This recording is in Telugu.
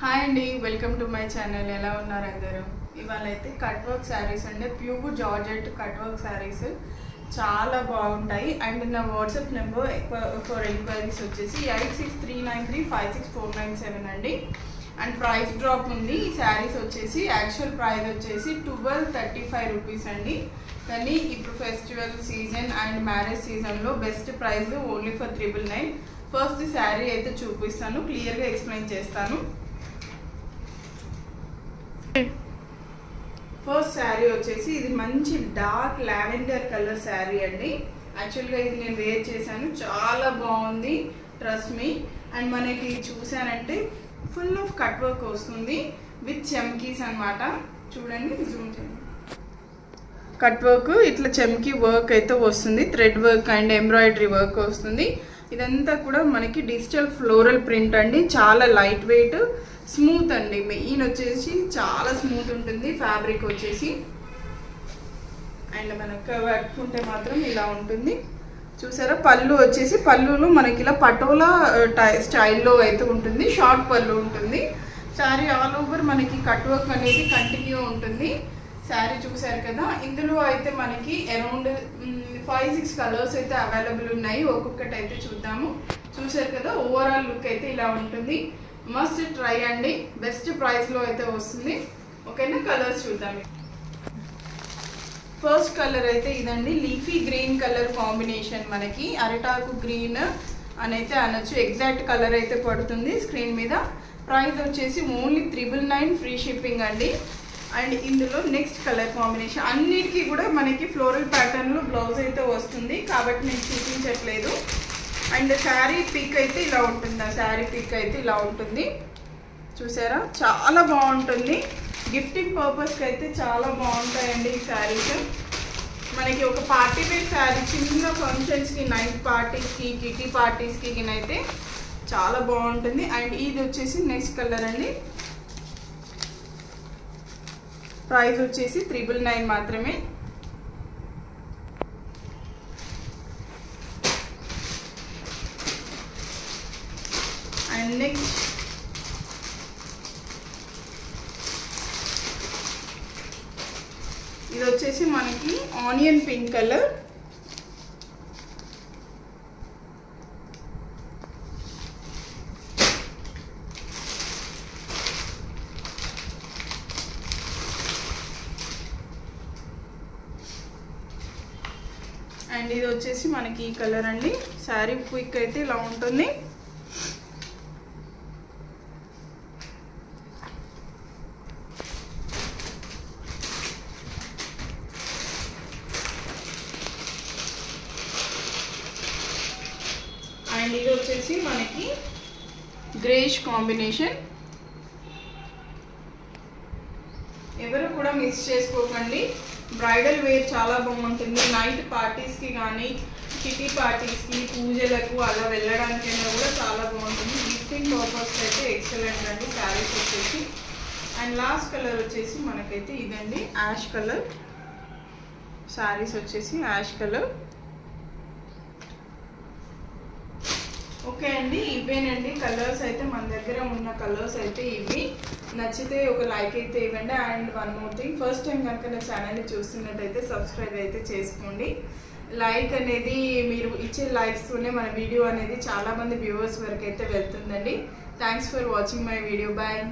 హాయ్ అండి, వెల్కమ్ టు మై ఛానల్. ఎలా ఉన్నారు అందరూ? ఇవాళ అయితే కట్ వర్క్ శారీస్ అండి, pure georgette cut work saris చాలా బాగుంటాయి. అండ్ నా వాట్సాప్ నెంబర్ ఫర్ ఎంక్వైరీస్ వచ్చేసి 8639356497 అండి. అండ్ ప్రైస్ డ్రాప్ ఉంది. ఈ శారీస్ వచ్చేసి యాక్చువల్ ప్రైస్ వచ్చేసి 1235 రూపీస్ అండి. కానీ ఇప్పుడు ఫెస్టివల్ సీజన్ అండ్ మ్యారేజ్ సీజన్లో best price only for 999. First sari అయితే చూపిస్తాను, క్లియర్గా ఎక్స్ప్లెయిన్ చేస్తాను. ఫస్ట్ శారీ వచ్చేసి ఇది మంచి డార్క్ లావెండర్ కలర్ శారీ అండి. యాక్చువల్గా ఇది నేను వేర్ చేశాను, చాలా బాగుంది, ట్రస్ట్ మీ. అండ్ మనకి చూసానంటే ఫుల్ ఆఫ్ కట్ వర్క్ వస్తుంది విత్ చమ్కీస్ అనమాట. చూడండి, జూమ్ చేయండి. కట్ వర్క్ ఇట్లా చమ్కీ వర్క్ అయితే వస్తుంది, thread work and embroidery work వస్తుంది. ఇదంతా కూడా మనకి డిజిటల్ ఫ్లోరల్ ప్రింట్ అండి, చాలా లైట్ వెయిట్, స్మూత్ అండి. మెయిన్ వచ్చేసి చాలా స్మూత్ ఉంటుంది ఫ్యాబ్రిక్ వచ్చేసి. అండ్ మనకు కట్టుకుంటే మాత్రం ఇలా ఉంటుంది. చూసారా, పళ్ళు వచ్చేసి పళ్ళులో మనకి ఇలా పటోలా స్టైల్లో అయితే ఉంటుంది, షార్ట్ పళ్ళు ఉంటుంది. శారీ ఆల్ ఓవర్ మనకి కట్ వర్క్ అనేది కంటిన్యూ ఉంటుంది. శారీ చూసారు కదా, ఇందులో అయితే మనకి అరౌండ్ 5-6 కలర్స్ అయితే అవైలబుల్ ఉన్నాయి. ఒక్కొక్కటి అయితే చూద్దాము. చూసారు కదా, ఓవరాల్ లుక్ అయితే ఇలా ఉంటుంది. మస్ట్ ట్రై అండి, బెస్ట్ ప్రైస్లో అయితే వస్తుంది. ఓకేనా, కలర్స్ చూద్దాం. ఫస్ట్ కలర్ అయితే ఇదండి, లీఫీ గ్రీన్ కలర్ కాంబినేషన్. మనకి అరిటాకు గ్రీన్ అని అయితే అనొచ్చు. ఎగ్జాక్ట్ కలర్ అయితే పడుతుంది స్క్రీన్ మీద. ప్రైస్ వచ్చేసి ఓన్లీ 999, ఫ్రీ షిప్పింగ్ అండి. అండ్ ఇందులో నెక్స్ట్ కలర్ కాంబినేషన్, అన్నిటికీ కూడా మనకి ఫ్లోరల్ ప్యాటర్న్లో బ్లౌజ్ అయితే వస్తుంది కాబట్టి నేను చూపించట్లేదు. అండ్ శారీ పిక్ అయితే ఇలా ఉంటుంది. ఆ శారీ పిక్ అయితే ఇలా ఉంటుంది. చూసారా, చాలా బాగుంటుంది. గిఫ్టింగ్ పర్పస్కి అయితే చాలా బాగుంటాయండి ఈ శారీస్. మనకి ఒక పార్టీ వేర్ శారీ, చిన్న ఫంక్షన్స్కి, నైట్ పార్టీస్కి, కిటీ పార్టీస్కి అయితే చాలా బాగుంటుంది. అండ్ ఇది వచ్చేసి నెక్స్ట్ కలర్ అండి. ప్రైస్ వచ్చేసి 999 మాత్రమే. అండ్ నెక్స్ట్ ఇది వచ్చేసి మనకి ఆనియన్ పింక్ కలర్. అండ్ ఇది వచ్చేసి మనకి ఈ కలర్ అండి. శారీ క్విక్ అయితే ఇలా ఉంటుంది. అండ్ ఇది వచ్చేసి మనకి గ్రేష్ కాంబినేషన్. ఎవరు కూడా మిస్ చేసుకోకండి, బ్రైడల్ వేర్ చాలా బాగుంటుంది. నైట్ పార్టీస్కి కానీ, కిటీ పార్టీస్కి, పూజలకు అలా వెళ్ళడానికైనా కూడా చాలా బాగుంటుంది. గిఫ్టింగ్ పర్పస్ అయితే ఎక్సలెంట్ అండి శారీస్ వచ్చేసి. అండ్ లాస్ట్ కలర్ వచ్చేసి మనకైతే ఇదండి, యాష్ కలర్. శారీస్ వచ్చేసి యాష్ కలర్. ఓకే అండి, ఇవేనండి కలర్స్ అయితే మన దగ్గర ఉన్న కలర్స్ అయితే ఇవి. నచ్చితే ఒక లైక్ అయితే ఇవ్వండి. And one more thing, first time కనుక నా ఛానల్ని చూస్తున్నట్టయితే సబ్స్క్రైబ్ అయితే చేసుకోండి. లైక్ అనేది మీరు ఇచ్చే లైక్స్తోనే మన వీడియో అనేది చాలామంది వ్యూవర్స్ వరకు అయితే వెళ్తుందండి. Thanks for watching my video. Bye.